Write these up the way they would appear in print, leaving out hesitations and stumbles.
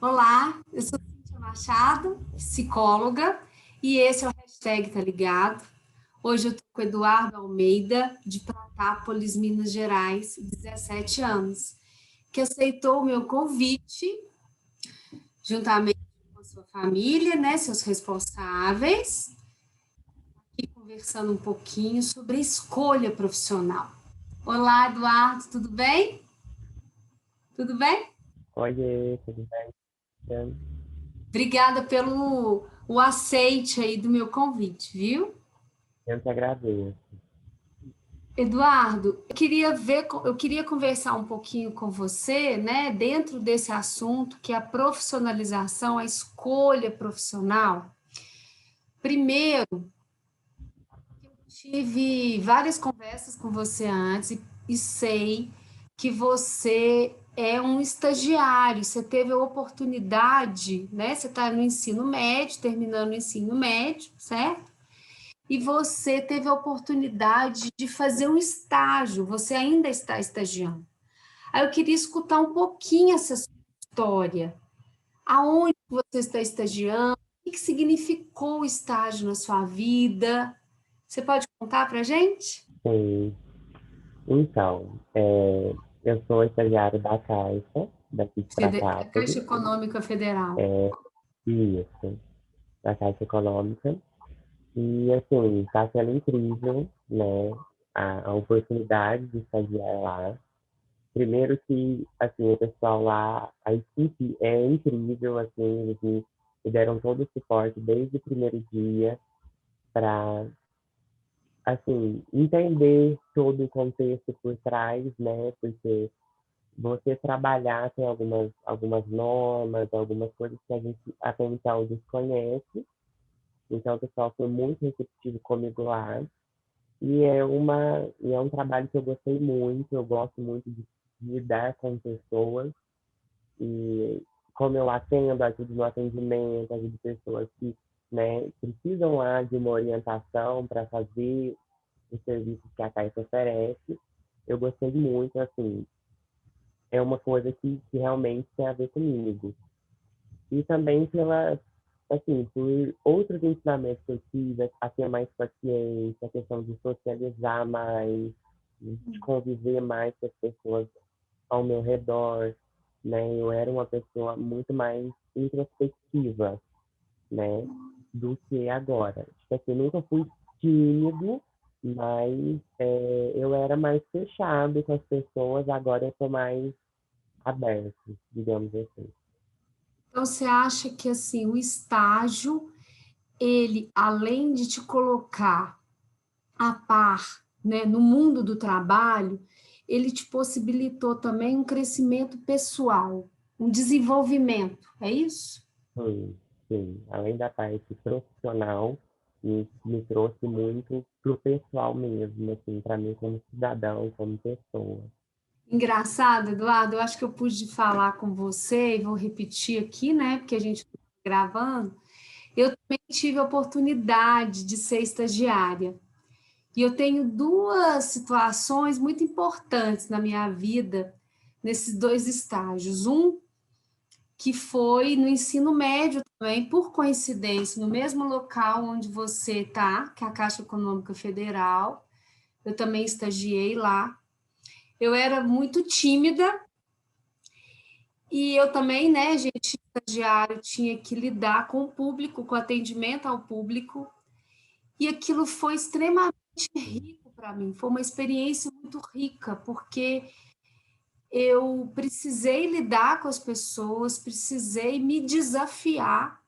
Olá, eu sou Cíntia Machado, psicóloga, e esse é o hashtag Tá Ligado. Hoje eu estou com o Eduardo Almeida, de Pratápolis, Minas Gerais, 17 anos, que aceitou o meu convite, juntamente com a sua família, né, seus responsáveis, e conversando um pouquinho sobre a escolha profissional. Olá, Eduardo, tudo bem? Tudo bem? Oiê, tudo bem? Obrigada pelo o aceite aí do meu convite, viu? Eu te agradeço. Eduardo, eu queria conversar um pouquinho com você, né, dentro desse assunto que é a profissionalização, a escolha profissional. Primeiro, tive várias conversas com você antes e sei que você é um estagiário, você teve a oportunidade, né? Você está no ensino médio, terminando o ensino médio, certo? E você teve a oportunidade de fazer um estágio, você ainda está estagiando. Aí eu queria escutar um pouquinho essa sua história. Aonde você está estagiando? O que significou o estágio na sua vida? Você pode contar para a gente? Sim. Então, eu sou estagiário da Caixa, daqui de A Caixa Pratápolis. Econômica Federal. É, isso, da Caixa Econômica. E, assim, está sendo incrível, né, a oportunidade de estagiar lá. Primeiro que, assim, o pessoal lá, a equipe é incrível, assim, eles me deram todo o suporte desde o primeiro dia para entender todo o contexto por trás, né? Porque você trabalhar tem algumas normas, algumas coisas que a gente até então desconhece. Então, o pessoal foi muito receptivo comigo lá. E é um trabalho que eu gostei muito, eu gosto muito de lidar com pessoas. E como eu atendo, ajudo no atendimento, ajudo pessoas que, né, precisam lá de uma orientação para fazer os serviços que a Caixa oferece. Eu gostei muito, assim, é uma coisa que realmente tem a ver comigo. E também por outros ensinamentos que eu tive, a ter mais paciência, a questão de socializar mais, de conviver mais com as pessoas ao meu redor, né? Eu era uma pessoa muito mais introspectiva, né? Do que agora. Tipo assim, nunca fui tímido, mas eu era mais fechado com as pessoas, agora eu tô mais aberto, digamos assim. Então, você acha que assim, o estágio, ele, além de te colocar a par, né, no mundo do trabalho, ele te possibilitou também um crescimento pessoal, um desenvolvimento, é isso? Sim, sim. Além da parte profissional, me trouxe muito pro pessoal mesmo, assim, para mim como cidadão, como pessoa. Engraçado, Eduardo, eu acho que eu pude falar com você, e vou repetir aqui, né, porque a gente está gravando. Eu também tive a oportunidade de ser estagiária. E eu tenho duas situações muito importantes na minha vida, nesses dois estágios. Um que foi no ensino médio também, por coincidência, no mesmo local onde você está, que é a Caixa Econômica Federal. Eu também estagiei lá. Eu era muito tímida e eu também, né, gente, estagiário, tinha que lidar com o público, com atendimento ao público, e aquilo foi extremamente rico para mim. Foi uma experiência muito rica, porque eu precisei lidar com as pessoas, precisei me desafiar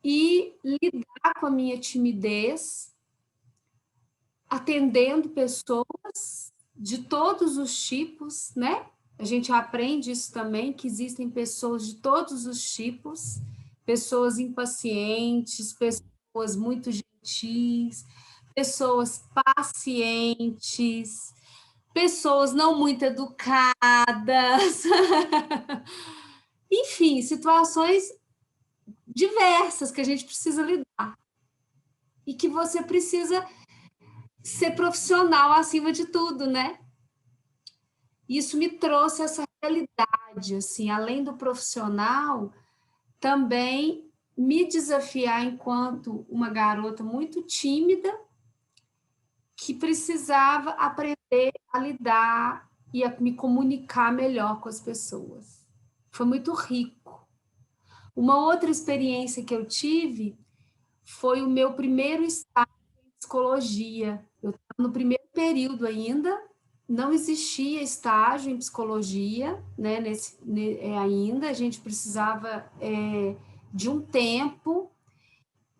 e lidar com a minha timidez, atendendo pessoas de todos os tipos, né? A gente aprende isso também, que existem pessoas de todos os tipos, pessoas impacientes, pessoas muito gentis, pessoas pacientes, pessoas não muito educadas. Enfim, situações diversas que a gente precisa lidar e que você precisa ser profissional acima de tudo, né? Isso me trouxe essa realidade, assim, além do profissional, também me desafiar enquanto uma garota muito tímida que precisava aprender a lidar e a me comunicar melhor com as pessoas. Foi muito rico. Uma outra experiência que eu tive foi o meu primeiro estágio em psicologia. Eu estava no primeiro período ainda, não existia estágio em psicologia, né, ainda, a gente precisava de um tempo,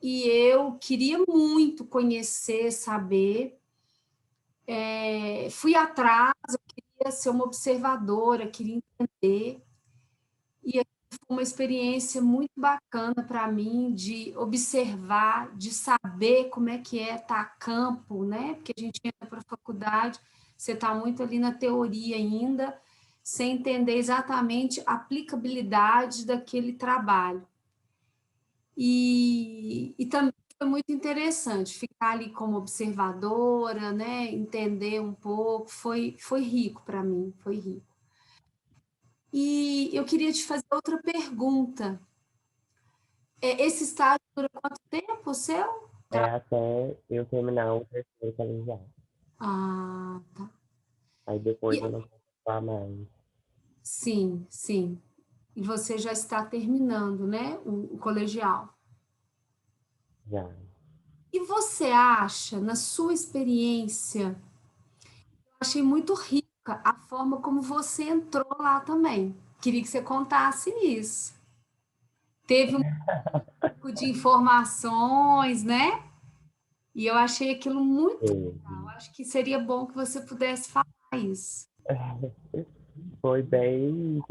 e eu queria muito conhecer, saber, fui atrás, eu queria ser uma observadora, queria entender, e foi uma experiência muito bacana para mim de observar, de saber como é que é estar a campo, né? Porque a gente entra para a faculdade, você está muito ali na teoria ainda, sem entender exatamente a aplicabilidade daquele trabalho. E também foi muito interessante ficar ali como observadora, né? Entender um pouco, foi rico para mim, foi rico. E eu queria te fazer outra pergunta. Esse estágio dura quanto tempo o seu? É até eu terminar o terceiro colegial. Ah, tá. Aí depois eu E, não posso falar mais. sim, sim. E você já está terminando, né, o colegial. Já. E você acha, na sua experiência, eu achei muito rica a forma como você entrou lá também. Queria que você contasse isso. Teve um pouco de informações, né? E eu achei aquilo muito legal. Teve. Acho que seria bom que você pudesse falar isso. Foi bem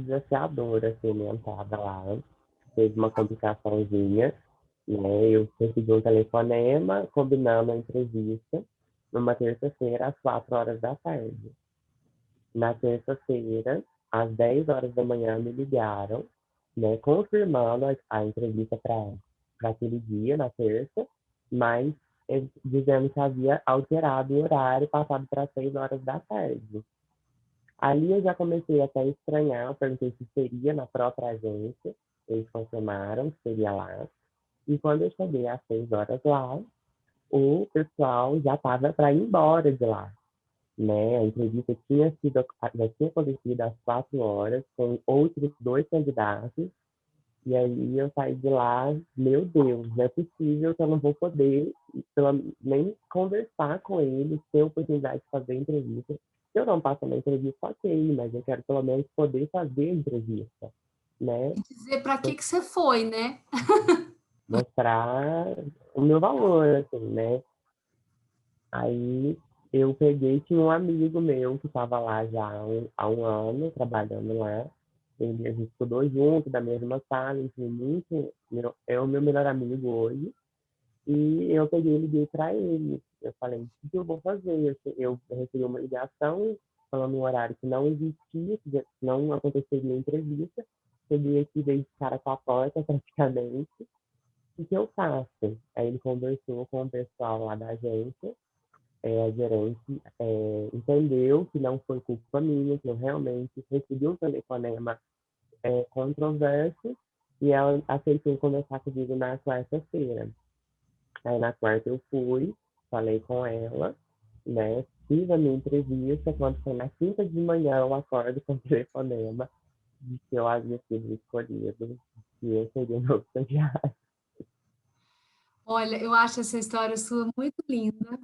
desafiador, assim, minha entrada lá. Teve uma complicaçãozinha, né? Eu recebi um telefonema combinando a entrevista numa terça-feira, às 4 horas da tarde. Na terça-feira, às 10 horas da manhã, me ligaram, né, confirmando a entrevista para aquele dia, na terça, mas dizendo que havia alterado o horário, passado para 6 horas da tarde. Ali eu já comecei até a estranhar, eu perguntei se seria na própria agência, eles confirmaram que seria lá. E quando eu cheguei às 6 horas lá, o pessoal já estava para ir embora de lá, né? A entrevista já tinha acontecido às 4 horas, com outros dois candidatos, e aí eu saí de lá, meu Deus, não é possível que eu não vou poder nem conversar com eles, ter a oportunidade de fazer a entrevista. Se eu não passo na entrevista, ok, mas eu quero pelo menos poder fazer a entrevista, né? E dizer para que você foi, né? Mostrar o meu valor, assim, né? Aí eu peguei, tinha um amigo meu que estava lá já há um ano, trabalhando lá. A gente estudou junto, da mesma sala, enfim, é o meu melhor amigo hoje. E eu peguei e liguei para ele. Eu falei, o que eu vou fazer? Eu recebi uma ligação falando um horário que não existia, que não aconteceria entrevista. Peguei aqui, dei de cara com a porta praticamente. O que eu faço? Aí ele conversou com o pessoal lá da agência, a gerente entendeu que não foi culpa minha, que eu realmente recebi um telefonema controverso, e ela aceitou conversar comigo na quarta-feira. Aí na quarta eu fui, falei com ela, né? Fiz a minha entrevista, quando foi na quinta de manhã eu acordo com o telefonema de que eu havia sido escolhido, que eu seria meu estagiário. Olha, eu acho essa história sua muito linda,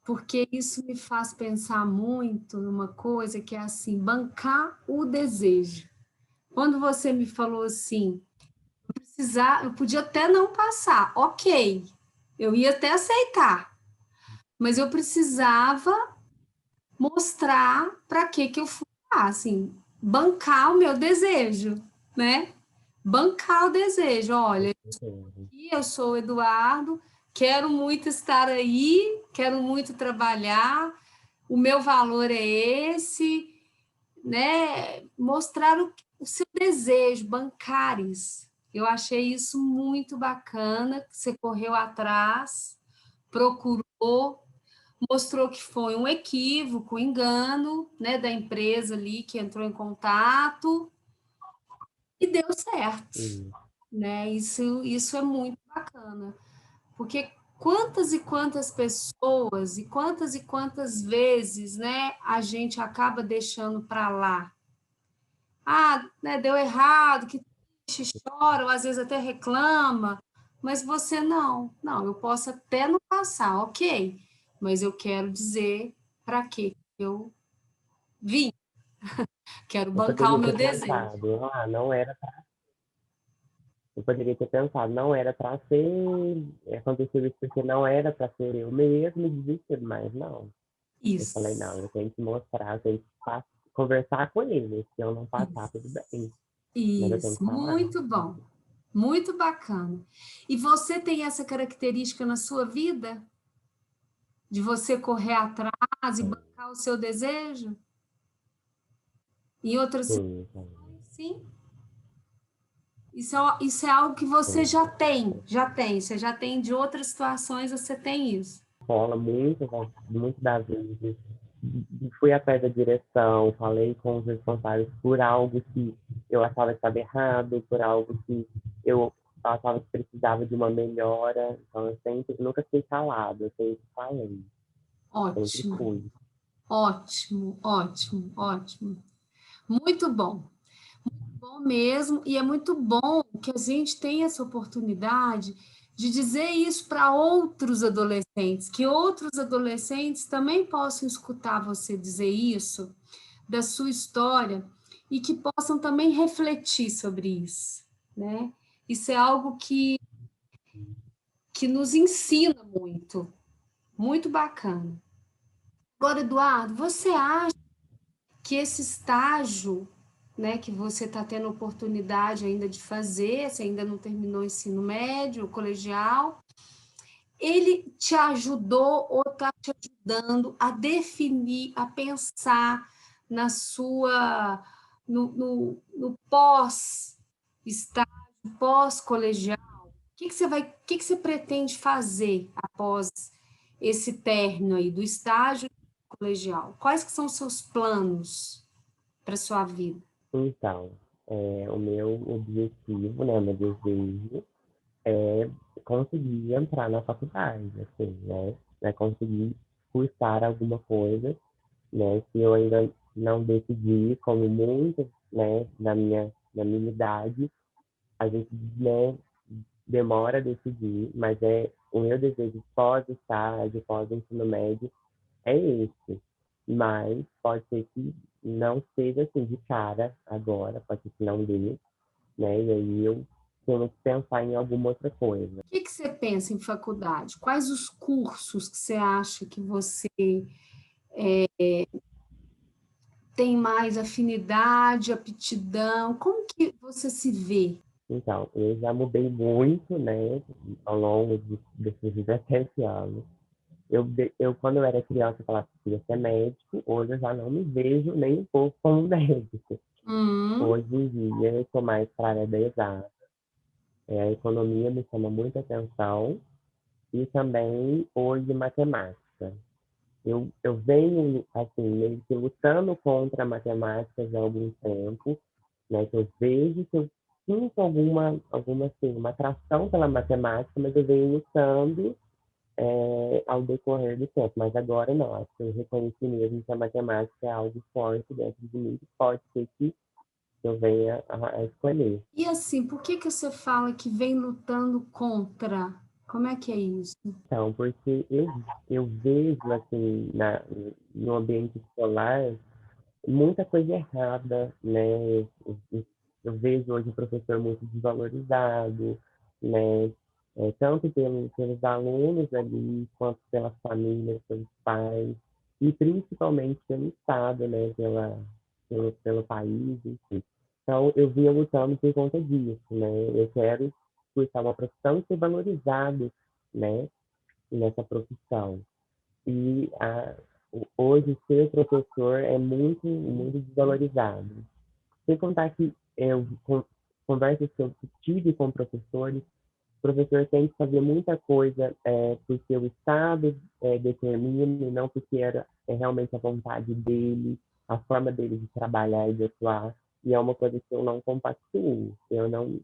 porque isso me faz pensar muito numa coisa que é assim, bancar o desejo. Quando você me falou assim, eu podia até não passar, ok, eu ia até aceitar, mas eu precisava mostrar para que eu fui lá, assim, bancar o meu desejo, né? Bancar o desejo, olha, eu sou o Eduardo, quero muito estar aí, quero muito trabalhar, o meu valor é esse, né? Mostrar o seu desejo, bancar isso. Eu achei isso muito bacana, que você correu atrás, procurou, mostrou que foi um equívoco, um engano, né, da empresa ali que entrou em contato e deu certo, Sim. né? Isso é muito bacana, porque quantas e quantas pessoas e quantas vezes, né, a gente acaba deixando para lá. Ah, né, deu errado, que triste, chora, ou às vezes até reclama, mas você não. Não, eu posso até não passar, ok, mas eu quero dizer para que eu vim, quero Eu bancar o poderia meu ter desejo. pensado, não era. Eu poderia ter pensado, não era para ser, aconteceu isso porque não era para ser eu mesmo e desistido, mas não. Eu falei, não, Isso, eu tenho que mostrar, eu tenho que conversar com ele. Se eu não passar, tudo isso, bem, mas eu tenho isso, que falar. muito bom, muito bacana. E você tem essa característica na sua vida? De você correr atrás e Sim, bancar o seu desejo? Em outras sim, situações, sim. Isso é algo que você sim. você já tem de outras situações, você tem isso. Rola muito, muito das vezes. Fui atrás da direção, falei com os responsáveis por algo que eu achava que estava errado, por algo que eu achava que precisava de uma melhora. Então, eu sempre, nunca fiquei calado, eu sempre falei, sempre Ótimo, fui. ótimo, ótimo, ótimo. Muito bom. Bom mesmo, e é muito bom que a gente tenha essa oportunidade de dizer isso para outros adolescentes, que outros adolescentes também possam escutar você dizer isso, da sua história, e que possam também refletir sobre isso, né? Isso é algo que nos ensina muito, muito bacana. Agora, Eduardo, você acha que esse estágio, né, que você está tendo oportunidade ainda de fazer, você ainda não terminou o ensino médio, o colegial, ele te ajudou ou está te ajudando a definir, a pensar na sua, no pós-estágio, pós-colegial? O que você pretende fazer após esse término aí do estágio colegial? Quais que são os seus planos para sua vida? Então, o meu objetivo, né, meu desejo é conseguir entrar na faculdade, assim, né? É conseguir cursar alguma coisa, né? Que eu ainda não decidi, como muitos, né, da minha idade, a gente, né, demora a decidir, mas o meu desejo pós-estágio, pós-ensino médio, é esse. Mas pode ser que não seja assim de cara agora, pode ser que não dê, né? E aí eu tenho que pensar em alguma outra coisa. O que que você pensa em faculdade? Quais os cursos que você acha que você tem mais afinidade, aptidão? Como que você se vê? Então, eu já mudei muito, né, ao longo desses 17 anos. Quando eu era criança, eu falava que queria ser médico. Hoje eu já não me vejo nem um pouco como médico. Hum, Hoje em dia, eu estou mais para a área da exata. A economia me chama muita atenção e também hoje matemática. Eu venho, assim, meio que lutando contra a matemática já há algum tempo, né? Que eu vejo que eu sinto alguma assim, uma atração pela matemática, mas eu venho lutando ao decorrer do tempo. Mas agora não, acho que eu reconheci mesmo que a matemática é algo forte dentro de mim, que pode ser que eu venha a escolher. e assim, por que que você fala que vem lutando contra? Como é que é isso? Então, porque eu vejo, assim, no ambiente escolar, muita coisa errada, né? Eu vejo hoje o professor muito desvalorizado, né? Tanto pelos alunos ali, quanto pelas famílias, pelos pais, e principalmente pelo Estado, né? Pelo país, enfim. Então, eu vinha lutando por conta disso, né? Eu quero cursar uma profissão e ser valorizado, né? Nessa profissão. E hoje ser professor é muito, muito desvalorizado. Sem contar que conversas que eu tive com professores, professor tem que fazer muita coisa porque o Estado determina e não porque é realmente a vontade dele, a forma dele de trabalhar e de atuar. E é uma coisa que eu não compactuo. Eu não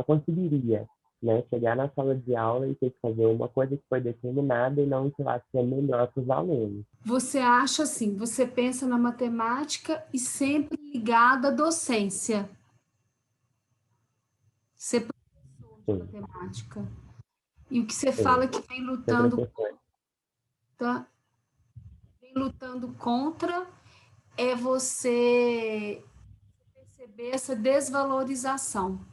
conseguiria, né, chegar na sala de aula e ter que fazer uma coisa que foi determinada e não que vai ser melhor para os alunos. Você acha assim, você pensa na matemática e sempre ligada à docência. Ser professor de Sim, matemática. E o que você sim. fala que Ser professor. vem lutando contra é você perceber essa desvalorização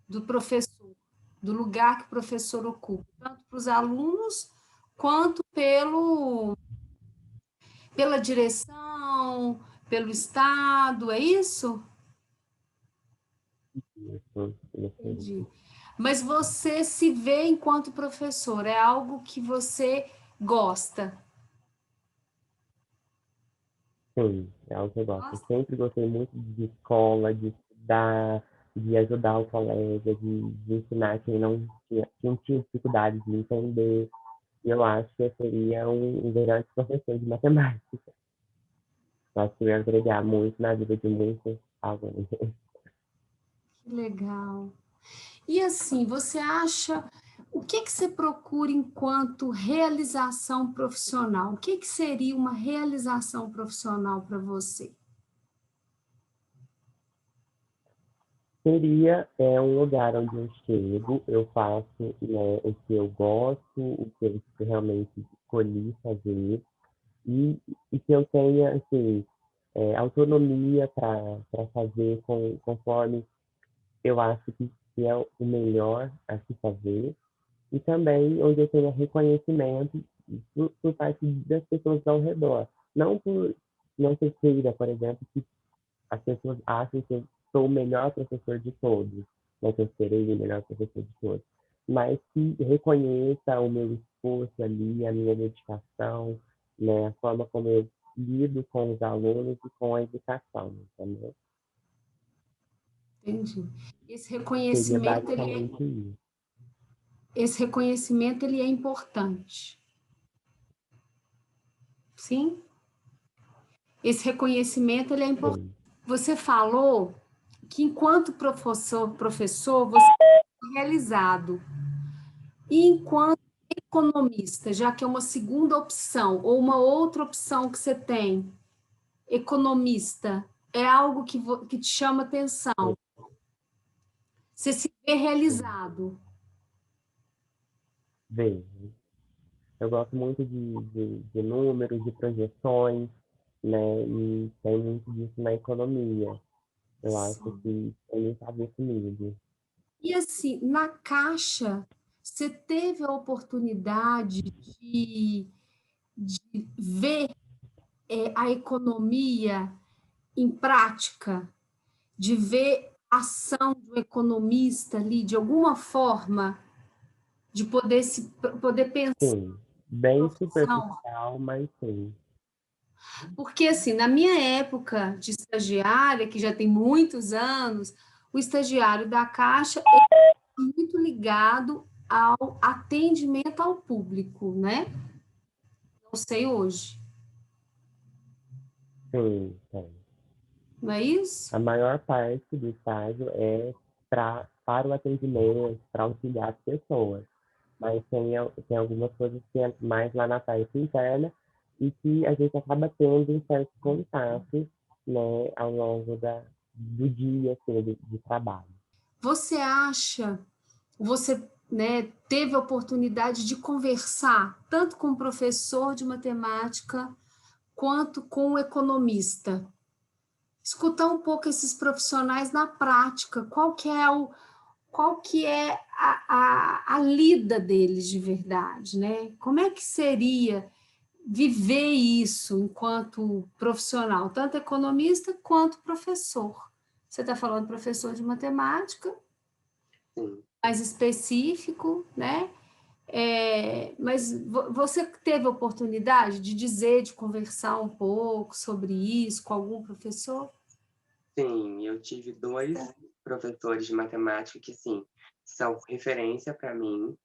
do professor, do lugar que o professor ocupa, tanto para os alunos quanto pela direção, pelo Estado, é isso? Entendi. Isso. Mas você se vê enquanto professor, é algo que você gosta. Sim, é algo que eu gosto. Eu Gosta? sempre gostei muito de escola, de estudar, de ajudar o colega, de ensinar quem tinha dificuldade de entender. E eu acho que eu seria um grande professor de matemática. Eu acho que eu ia agregar muito na vida de muitos alunos. Que legal. E assim, você acha, o que você procura enquanto realização profissional? O que seria uma realização profissional para você? Seria um lugar onde eu chego, eu faço, né, o que eu gosto, o que eu realmente escolhi fazer, e que eu tenha, assim, autonomia para fazer conforme eu acho que é o melhor a se fazer, e também onde eu tenha reconhecimento por parte das pessoas ao redor. Não por não ser queira, por exemplo, que as pessoas acham que eu sou o melhor professor de todos, né, que eu serei o melhor professor de todos, mas que reconheça o meu esforço ali, a minha dedicação, né, a forma como eu lido com os alunos e com a educação, entendeu? Entendi. Esse Seria reconhecimento, basicamente isso. esse reconhecimento, ele é importante. Sim? Esse reconhecimento, ele é importante. Sim, Você falou que enquanto professor, você é realizado. E enquanto economista, já que é uma segunda opção, ou uma outra opção que você tem, economista, é algo que te chama atenção. sim, Você se vê sim. realizado. Vejo. Eu gosto muito de números, de projeções, né? E tem muito disso na economia. Eu acho que Sim. tem muito a ver comigo. E assim, na Caixa, você teve a oportunidade de ver a economia em prática, de ver a ação do economista ali, de alguma forma, de poder pensar Sim, na bem profissão. superficial, mas sim. Porque, assim, na minha época de estagiária, que já tem muitos anos, o estagiário da Caixa é muito ligado ao atendimento ao público, né? Não sei hoje, Sim, tem. não é isso? A maior parte do estágio é para o atendimento, para auxiliar as pessoas. Mas tem algumas coisas que é mais lá na parte interna e que a gente acaba tendo certos contatos, né, ao longo do dia assim, de trabalho. Você acha, você, né, teve a oportunidade de conversar tanto com o professor de matemática quanto com o economista? Escutar um pouco esses profissionais na prática, qual que é a lida deles de verdade, né? Como é que seria viver isso enquanto profissional, tanto economista quanto professor? Você está falando professor de matemática, mais específico, né? Mas você teve a oportunidade de dizer, de conversar um pouco sobre isso com algum professor? Sim, eu tive 2 professores de matemática que, assim, são referência para mim,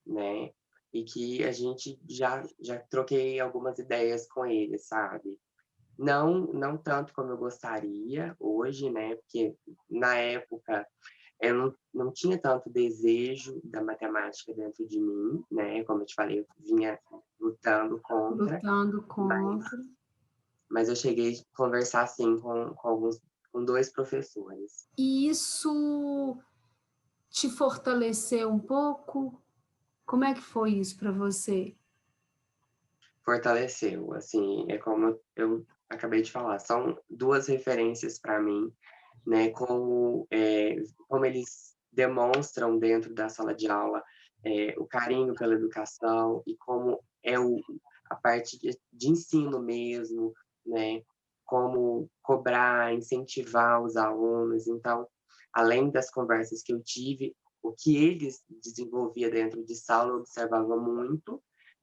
né, e que a gente já troquei algumas ideias com eles, sabe. Não tanto como eu gostaria hoje, né, porque na época eu não tinha tanto desejo da matemática dentro de mim, né, como eu te falei, eu vinha lutando contra, Lutando mas contra. eu cheguei a conversar, assim, com 2 professores. E isso te fortaleceu um pouco? Como é que foi isso para você? Fortaleceu, assim, é como eu acabei de falar, são 2 referências para mim, né, como eles demonstram dentro da sala de aula, o carinho pela educação e como é a parte de ensino mesmo, né, como cobrar, incentivar os alunos. Então, além das conversas que eu tive, o que eles desenvolvia dentro de sala eu observava muito,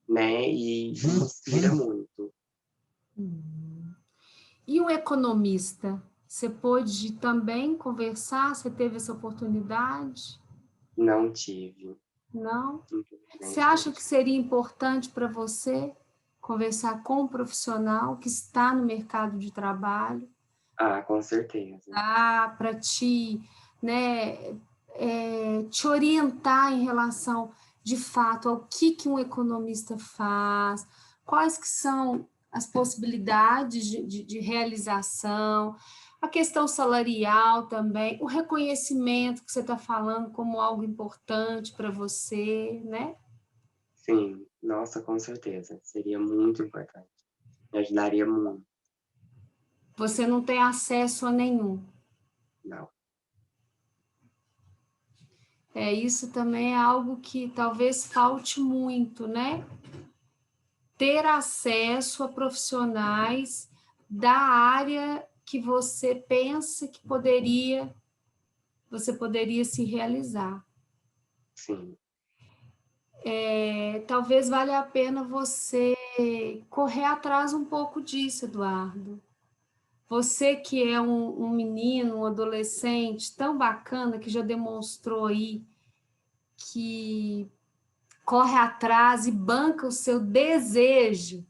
né, e me inspira muito. Hum. E um economista? Você pôde também conversar? Você teve essa oportunidade? Não tive, Não? Você infelizmente não acha que tive. seria importante para você conversar com um profissional que está no mercado de trabalho, Ah, com certeza. para te, né, te orientar em relação, de fato, ao que um economista faz, quais que são as possibilidades de realização, a questão salarial também, o reconhecimento que você está falando como algo importante para você, né? Sim, nossa, com certeza, seria muito importante, me ajudaria muito. Você não tem acesso a nenhum. Não, Isso também é algo que talvez falte muito, né? Ter acesso a profissionais da área que você pensa que você poderia se realizar. sim, Talvez valha a pena você correr atrás um pouco disso, Eduardo. Você que é um menino, um adolescente tão bacana, que já demonstrou aí que corre atrás e banca o seu desejo,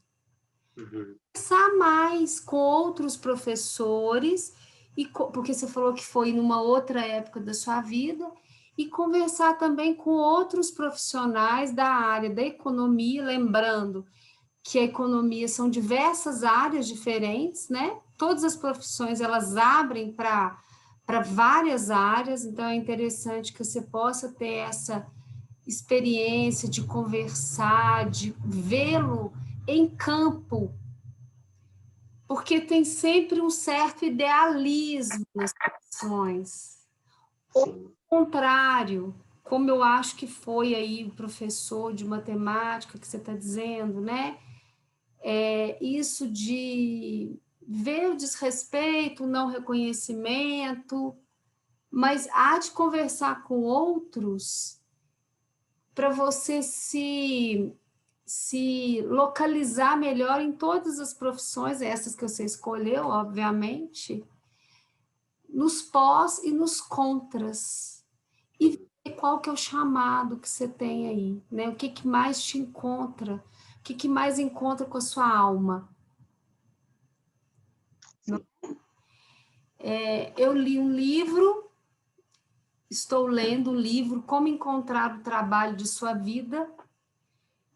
uhum, conversar mais com outros professores, porque você falou que foi numa outra época da sua vida, e conversar também com outros profissionais da área da economia, lembrando que a economia são diversas áreas diferentes, né? Todas as profissões elas abrem para várias áreas, então é interessante que você possa ter essa experiência de conversar, de vê-lo em campo, porque tem sempre um certo idealismo nas profissões. sim, Ao contrário, como eu acho que foi aí o professor de matemática que você está dizendo, né? Isso de ver o desrespeito, o não reconhecimento, mas há de conversar com outros para você se localizar melhor em todas as profissões, essas que você escolheu, obviamente, nos pós e nos contras. E sim, ver qual que é o chamado que você tem aí, né? O que, que mais te encontra, o que, que mais encontra com a sua alma. sim, Eu li um livro, estou lendo um livro, Como Encontrar o Trabalho de Sua Vida,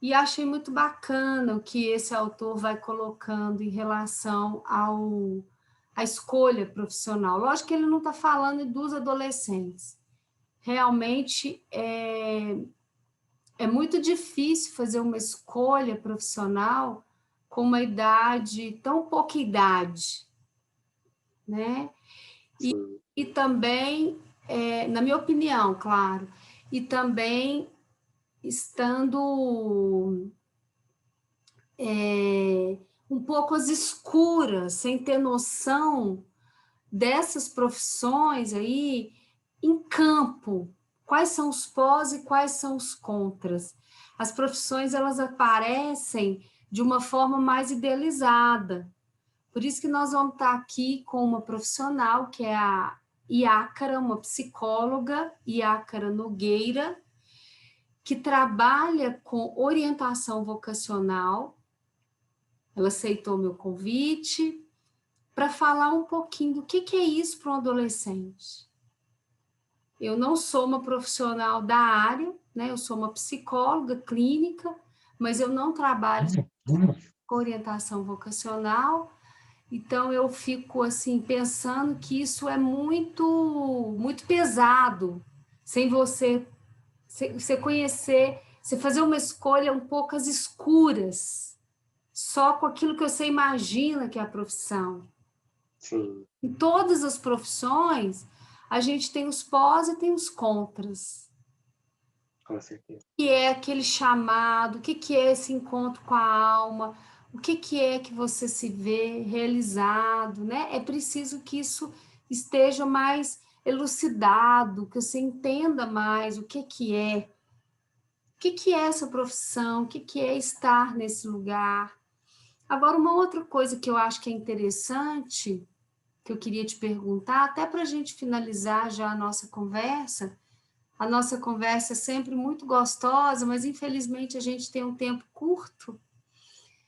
e achei muito bacana o que esse autor vai colocando em relação à escolha profissional. Lógico que ele não está falando dos adolescentes. Realmente é muito difícil fazer uma escolha profissional com uma idade, tão pouca idade, né? sim, E também, na minha opinião, claro, e também estando um pouco às escuras, sem ter noção dessas profissões aí em campo. Quais são os pós e quais são os contras? As profissões elas aparecem de uma forma mais idealizada, Por isso que nós vamos estar aqui com uma profissional, que é a Iácara, uma psicóloga, Iácara Nogueira, que trabalha com orientação vocacional. Ela aceitou meu convite para falar um pouquinho do que é isso para um adolescente. Eu não sou uma profissional da área, né? Eu sou uma psicóloga clínica, mas eu não trabalho com orientação vocacional. Então eu fico assim pensando que isso é muito pesado, sem você conhecer, você fazer uma escolha um pouco às escuras, só com aquilo que você imagina que é a profissão. Sim. Em todas as profissões, a gente tem os pós e tem os contras. Com certeza. O que é aquele chamado? O que é esse encontro com a alma? O que é que você se vê realizado, né? É preciso que isso esteja mais elucidado, que você entenda mais o que é. O que é essa profissão? O que é estar nesse lugar? Agora, uma outra coisa que eu acho que é interessante, que eu queria te perguntar, até para a gente finalizar já a nossa conversa é sempre muito gostosa, mas infelizmente a gente tem um tempo curto,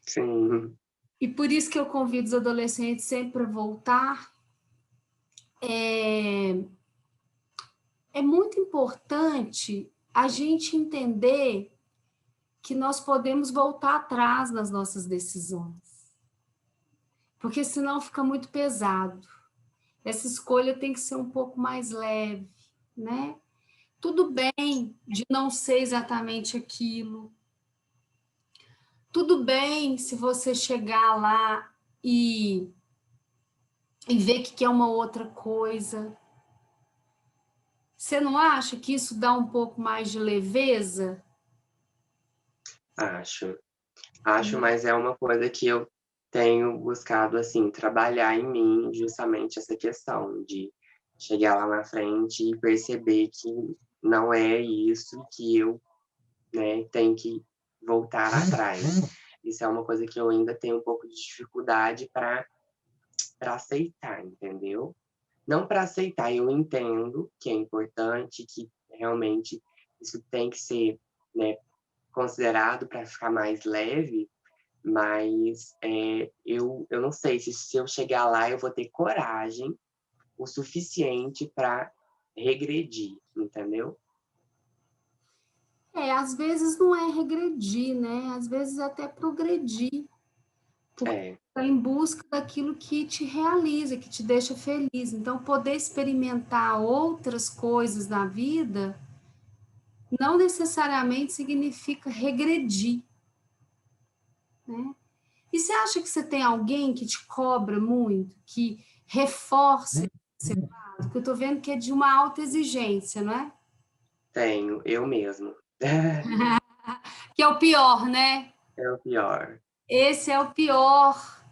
Sim. e por isso que eu convido os adolescentes sempre para voltar. É muito importante a gente entender que nós podemos voltar atrás nas nossas decisões, porque senão fica muito pesado. Essa escolha tem que ser um pouco mais leve, né? Tudo bem de não ser exatamente aquilo. Tudo bem se você chegar lá e ver que quer uma outra coisa. Você não acha que isso dá um pouco mais de leveza? Acho. Acho, mas é uma coisa que eu tenho buscado, assim, trabalhar em mim, justamente essa questão de chegar lá na frente e perceber que não é isso, que eu, né, tenho que voltar atrás. Isso é uma coisa que eu ainda tenho um pouco de dificuldade para aceitar, entendeu? Não para aceitar, eu entendo que é importante, que realmente isso tem que ser, né, considerado para ficar mais leve, mas eu não sei se eu chegar lá eu vou ter coragem o suficiente para regredir, entendeu? Às vezes não é regredir, né? Às vezes até progredir, porque É, está em busca daquilo que te realiza, que te deixa feliz. Então, poder experimentar outras coisas na vida não necessariamente significa regredir, né? E você acha que você tem alguém que te cobra muito, que reforça esse lado? Porque eu estou vendo que é de uma alta exigência, não é? tenho, eu mesmo. Que é o pior, né? É o pior. Esse é o pior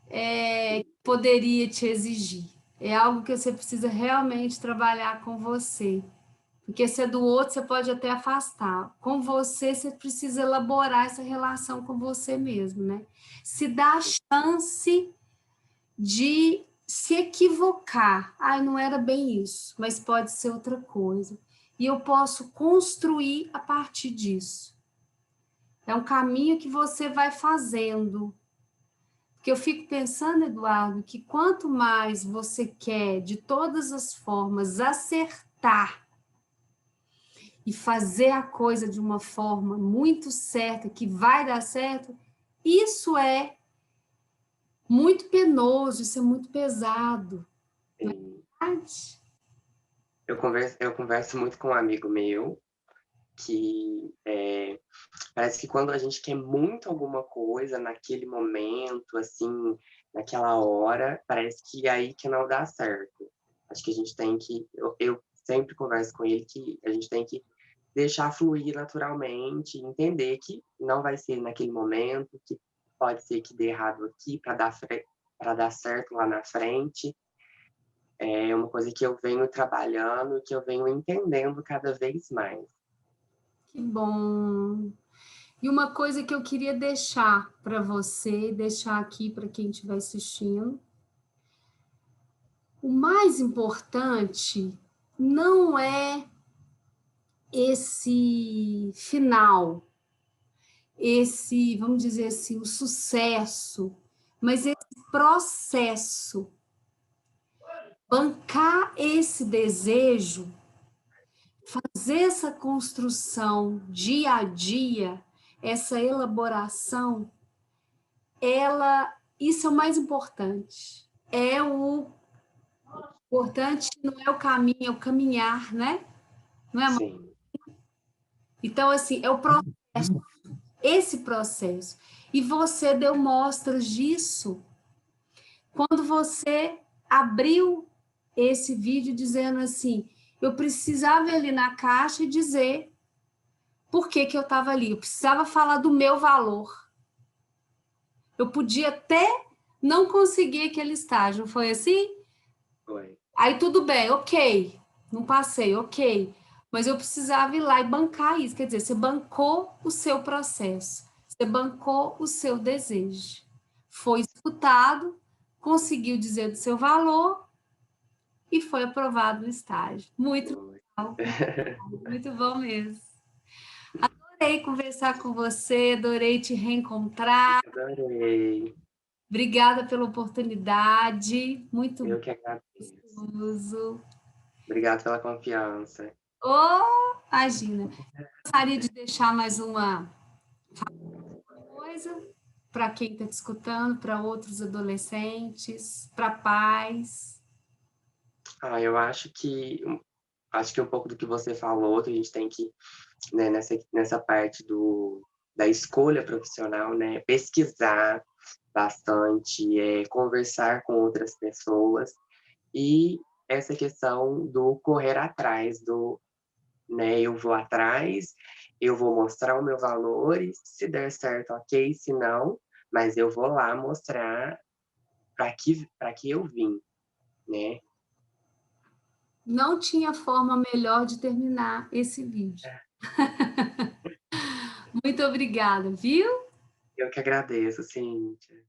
que poderia te exigir. É algo que você precisa realmente trabalhar com você. Porque se é do outro, você pode até afastar. Com você, você precisa elaborar essa relação com você mesmo, né? Se dá a chance de se equivocar. Ai, não era bem isso, mas pode ser outra coisa. E eu posso construir a partir disso. É um caminho que você vai fazendo. Porque eu fico pensando, Eduardo, que quanto mais você quer, de todas as formas, acertar e fazer a coisa de uma forma muito certa, que vai dar certo, isso é muito penoso, isso é muito pesado. E Verdade? eu converso muito com um amigo meu que parece que quando a gente quer muito alguma coisa naquele momento, assim, naquela hora, parece que é aí que não dá certo. Acho que a gente tem que. Eu sempre converso com ele que a gente tem que deixar fluir naturalmente, entender que não vai ser naquele momento, que pode ser que dê errado aqui para dar certo lá na frente. É uma coisa que eu venho trabalhando e que eu venho entendendo cada vez mais. Que bom. E uma coisa que eu queria deixar para você, deixar aqui para quem estiver assistindo, o mais importante não é esse final, esse, vamos dizer assim, o sucesso, mas esse processo, bancar esse desejo, fazer essa construção dia a dia, essa elaboração, isso é o mais importante. O importante não é o caminho, é o caminhar, né? Não é? Sim. Então, assim, é o processo, esse processo. E você deu mostras disso quando você abriu esse vídeo dizendo assim, eu precisava ir ali na caixa e dizer por que eu estava ali. Eu precisava falar do meu valor. Eu podia até não conseguir aquele estágio, não foi assim? Foi. Aí tudo bem, ok. Não passei, ok. Mas eu precisava ir lá e bancar isso. Quer dizer, você bancou o seu processo. Você bancou o seu desejo. Foi escutado, conseguiu dizer do seu valor e foi aprovado no estágio. Muito Foi. legal, muito bom mesmo. Adorei conversar com você, adorei te reencontrar. Adorei. Obrigada pela oportunidade. Muito Eu que agradeço. gostoso. Obrigado pela confiança. Oh, imagina. Gostaria de deixar mais uma coisa para quem está te escutando, para outros adolescentes, para pais. Eu acho que um pouco do que você falou, que a gente tem que, né, nessa parte da escolha profissional, né, pesquisar bastante, conversar com outras pessoas e essa questão do correr atrás, né, eu vou atrás, eu vou mostrar o meu valor e se der certo, ok, se não, mas eu vou lá mostrar para que eu vim, né? Não tinha forma melhor de terminar esse vídeo. Muito obrigada, viu? Eu que agradeço, Cíntia.